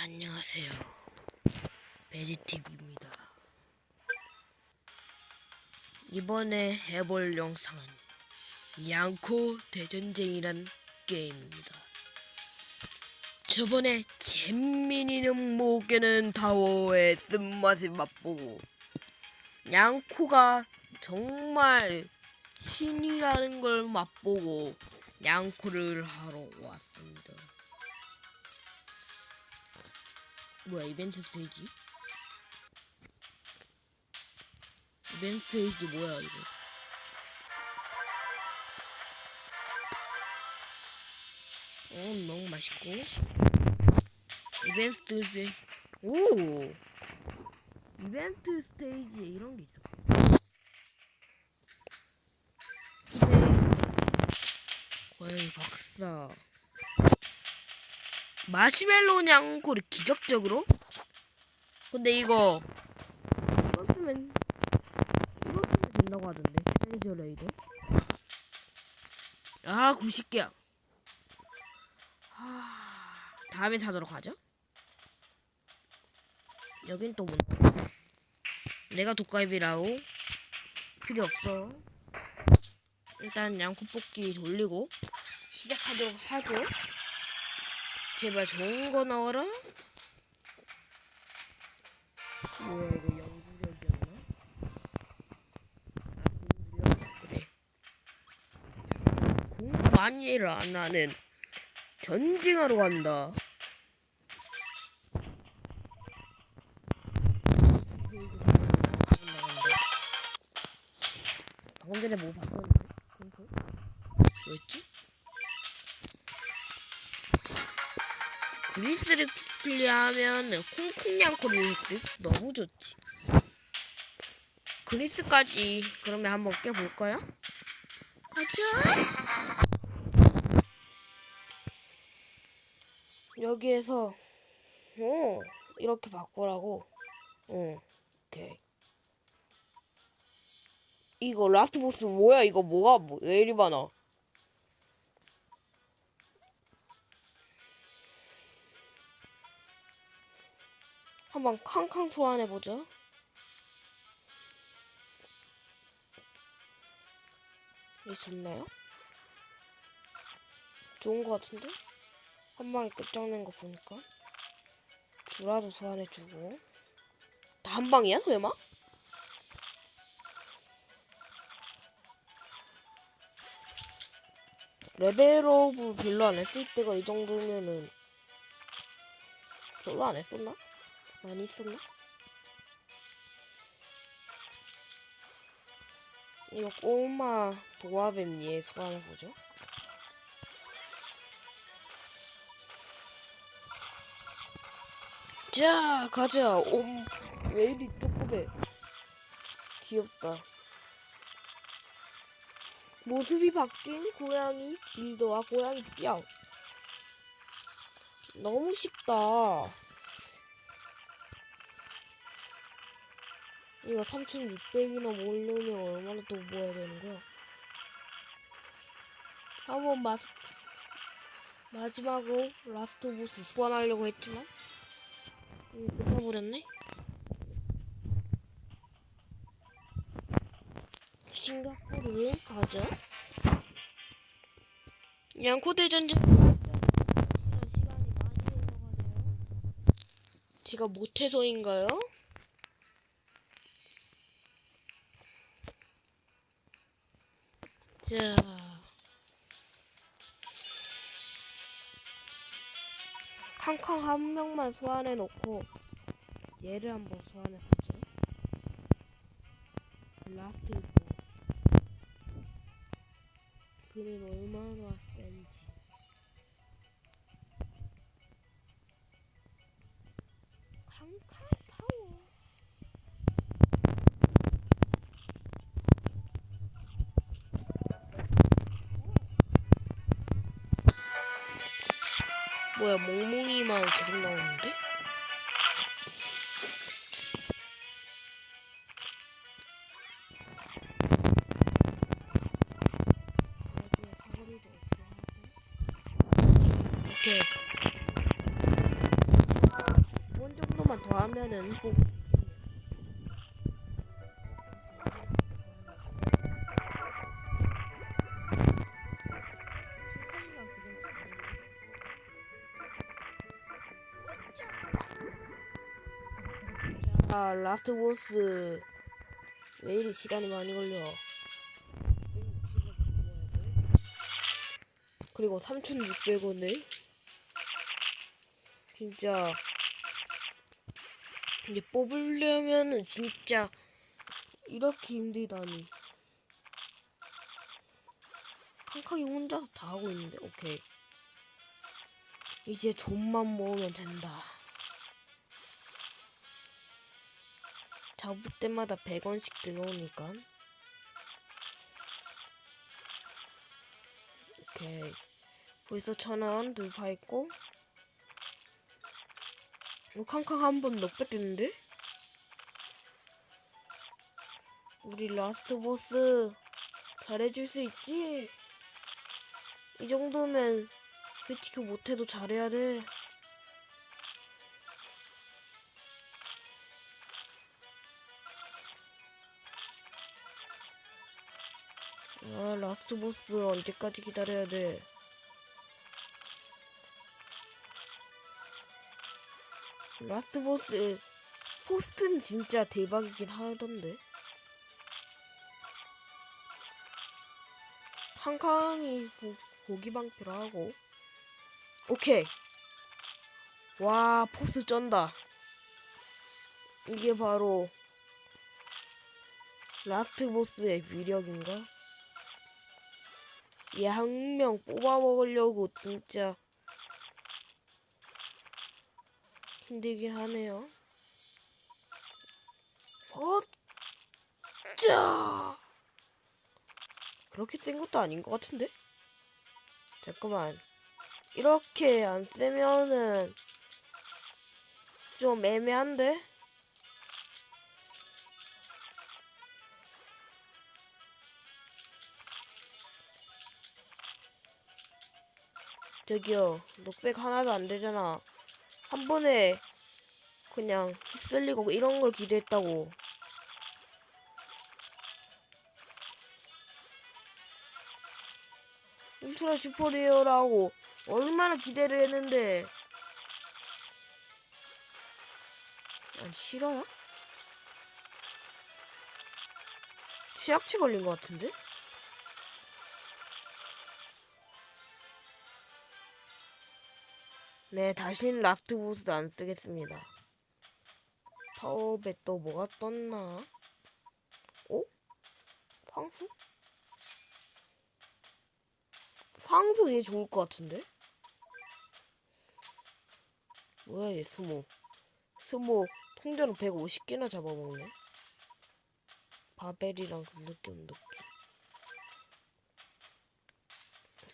안녕하세요. 베리TV입니다. 이번에 해볼 영상은 양코 대전쟁이란 게임입니다. 저번에 잼민이는 못 깨는 타워의 쓴맛을 맛보고 양코가 정말 신이라는 걸 맛보고 양코를 하러 왔습니다. 뭐야, 이벤트 스테이지? 이벤트 스테이지 뭐야 이거? 너무 맛있고. 이벤트 스테이지. 오! 이벤트 스테이지에 이런 게 있어. 고양이 박사. 마시멜로 양코를 기적적으로? 근데 이거 쓰면 된다고 하던데. 트레이저 레이더. 아, 90개야. 다음에 사도록 하죠. 여긴 또 뭔가? 내가 독갈비라오. 필요 없어. 일단 양코 뽑기 돌리고 시작하도록 하죠. 제발 좋은 거 나와라. 뭐야, 이거 영구력이었나? 그래. 공부 많이 안 하는 전쟁하러 간다. 방금 전에 뭐 봤었는데? 뭐였지? 그리스를 클리어하면 콩콩 양코를 너무 좋지. 그리스까지 그러면 한번 깨볼까요? 가자. 여기에서 이렇게 바꾸라고. 오케이. 이거 라스트 보스 뭐야? 이거 뭐가 왜 이리 많아? 한번 캉캉 소환해보자. 이게 좋나요? 좋은 거 같은데? 한 방에 끝장낸 거 보니까. 주라도 소환해주고. 다 한 방이야, 설마? 레벨업 별로 안 했을 때가 이 정도면은 별로 안 했었나? 많이 했었나? 이거 꼬마 도화뱀 얘 소환해보죠. 자, 가자. 왜 이리 조그매? 귀엽다. 모습이 바뀐 고양이 빌더와 고양이 뼈. 너무 쉽다. 이거 3600이나 모으려면 얼마나 더 모아야 되는 거야? 한번 마지막으로 라스트 보스 소환하려고 했지만 끝나버렸네. 싱가포르 가자. 양코 대전쟁. 시간이 많이 흘러가네요. 지가 못해서인가요? 자, 캉캉 한 명만 소환해놓고 얘를 한번 소환해보죠. 라스트 있고 그는 얼마나 센지. 캉캉 파워. 뭐야, 몽몽이만 계속 나오는데? 오케이. 하면은 꼭 아, 라스트 보스 왜 이리 시간이 많이 걸려. 그리고 3,600원에 진짜 이제 뽑으려면은 진짜 이렇게 힘들다니. 칸칸이 혼자서 다 하고 있는데. 오케이, 이제 돈만 모으면 된다. 잡을 때마다 100원씩 들어오니까. 오케이, 벌써 1,000원 돌파했고. 칸칸 한 번 넉백됐는데? 우리 라스트 보스 잘해줄 수 있지? 이 정도면 솔직히 못해도 잘해야 돼. 아, 라스트 보스 언제까지 기다려야 돼? 라스트 보스 포스트는 진짜 대박이긴 하던데. 康康이 고기방패로 하고. 오케이, 와 포스 쩐다. 이게 바로 라스트 보스의 위력인가? 얘 한 명 뽑아먹으려고 진짜 힘들긴 하네요. 어짜 그렇게 센 것도 아닌 것 같은데? 잠깐만, 이렇게 안 세면은 좀 애매한데? 저기요, 넉백 하나도 안 되잖아. 한 번에 그냥 휩쓸리고 이런 걸 기대했다고. 울트라 슈퍼리어라고 얼마나 기대를 했는데. 아니, 싫어요? 취약체 걸린 것 같은데? 네, 다시는 라스트 보스 안 쓰겠습니다. 파워배 또 뭐가 떴나? 어? 황수? 황수 얘 좋을 것 같은데? 뭐야 얘 스모 통째로 150개나 잡아먹네. 바벨이랑 그 느낌.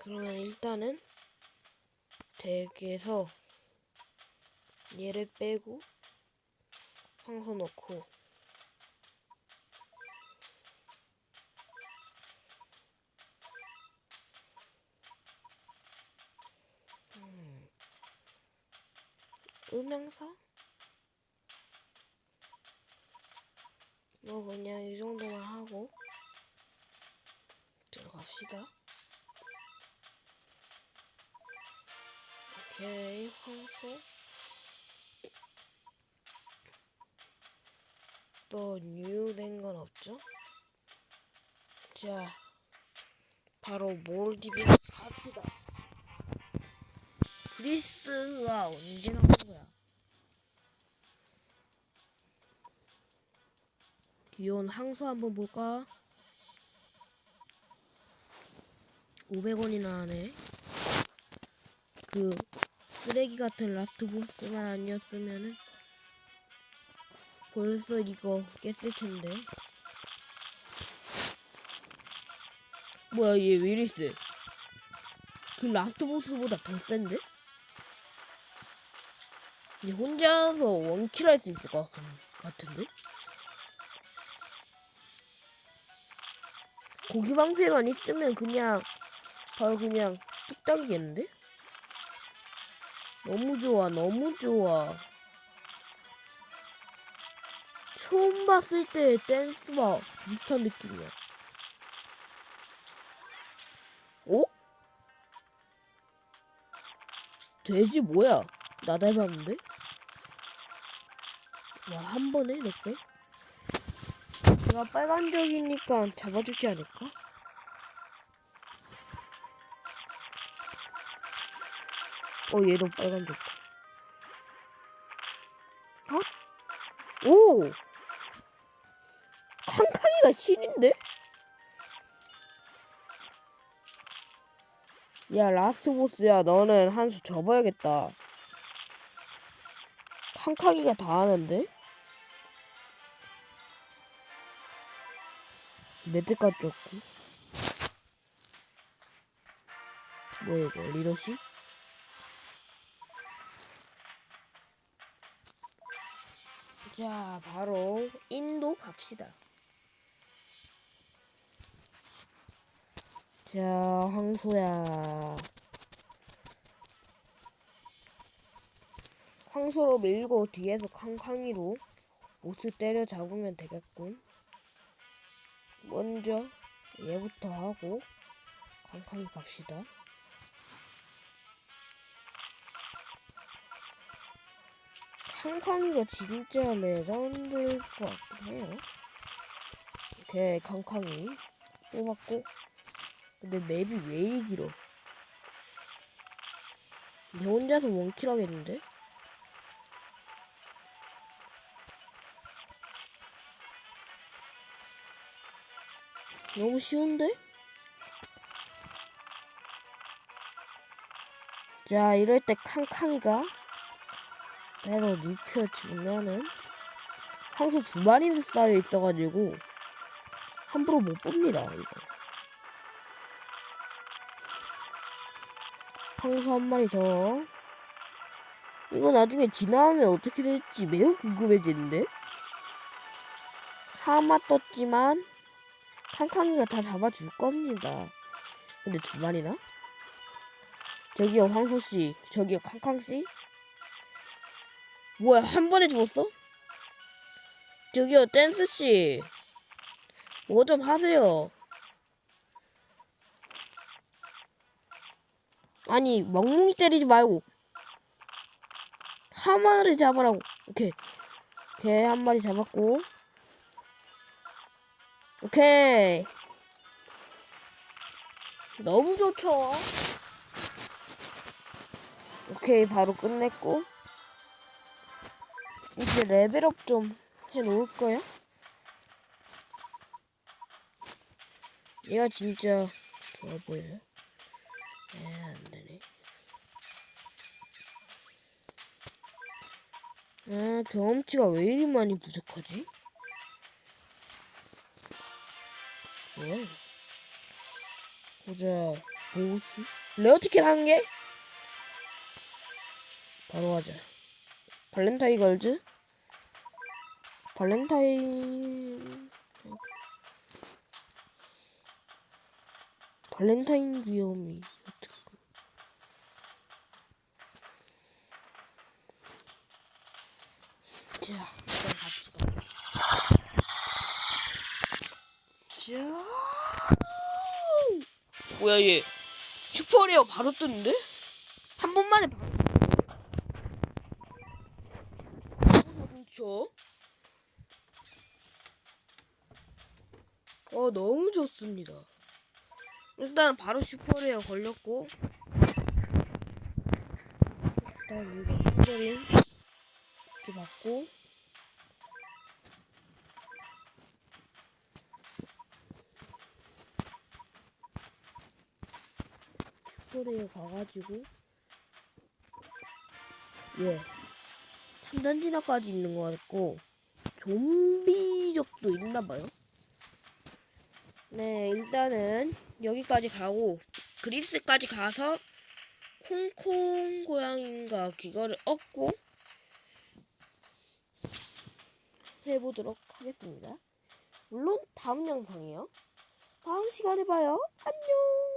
그러면 일단은 덱에서 얘를 빼고 황소 넣고. 음향사? 뭐 그냥 이 정도만 하고 들어갑시다. 오케이, 황소. 또 뉴 된 건 없죠? 자, 바로 몰디브 갑시다. 그리스가 언제 나온 거야? 귀여운 항소 한번 볼까? 500원이나 하네. 그 쓰레기 같은 라스트 보스만 아니었으면은 벌써 이거 깼을 텐데. 뭐야 얘 왜 이리 세? 그 라스트 보스보다 더 센데? 얘 혼자서 원킬 할 수 있을 것 같은데? 고기방패만 있으면 그냥 바로 그냥 뚝딱이겠는데? 너무 좋아, 너무 좋아. 처음 봤을 때 댄스와 비슷한 느낌이야. 어? 돼지 뭐야? 나 닮았는데? 야, 한 번에 이렇게? 내가 빨간적이니까 잡아주지 않을까? 얘도 빨간적. 어? 오! 칸칸이가 신인데? 야, 라스보스야, 너는 한 수 접어야겠다. 칸칸이가 다 하는데? 매드까지 줬고. 뭐야, 이거, 리더십? 자, 바로 인도 갑시다. 자, 황소야. 황소로 밀고 뒤에서 캉캉이로 못을 때려 잡으면 되겠군. 먼저 얘부터 하고 캉캉이 갑시다. 캉캉이가 진짜 레전드일 것 같긴 해요. 오케이, 캉캉이 뽑았고. 근데 맵이 왜 이리 길어? 얘 혼자서 원킬 하겠는데? 너무 쉬운데? 자, 이럴 때 캉캉이가 배로 눕혀주면은 황소 2마리 쌓여 있어가지고 함부로 못 봅니다, 이거. 황소 1마리 더. 이거 나중에 진화하면 어떻게 될지 매우 궁금해지는데? 하마 떴지만 캉캉이가 다 잡아줄 겁니다. 근데 2마리나? 저기요, 황소씨. 저기요, 캉캉씨. 뭐야, 한 번에 죽었어? 저기요, 댄스씨. 뭐 좀 하세요. 아니, 멍멍이 때리지 말고 하마를 잡으라고. 오케이. 오케이, 1마리 잡았고. 오케이. 너무 좋죠. 오케이, 바로 끝냈고. 이제 레벨업 좀 해놓을 거야. 얘가 진짜 좋아 보여요. 안되네. 경험치가 왜 이리 많이 부족하지? 뭐야? 보자. 보스? 레어티켓 한 개? 바로 하자. 발렌타인 걸즈? 발렌타인 귀요미. 자, 일단 갑시다. 자. 뭐야, 얘. 슈퍼레어 바로 뜨는데? 한 번만에 바로. 그렇죠? 너무 좋습니다. 일단 바로 슈퍼레어 걸렸고. 일단 이거 핑거링 이렇게 받고. 슈퍼레어 가가지고. 예. 3단 진화까지 있는 것 같고. 좀비적도 있나봐요. 네, 일단은 여기까지 가고 그리스까지 가서 콩콩 고양인가 그거를 얻고 해보도록 하겠습니다. 물론 다음 영상이요. 다음 시간에 봐요. 안녕.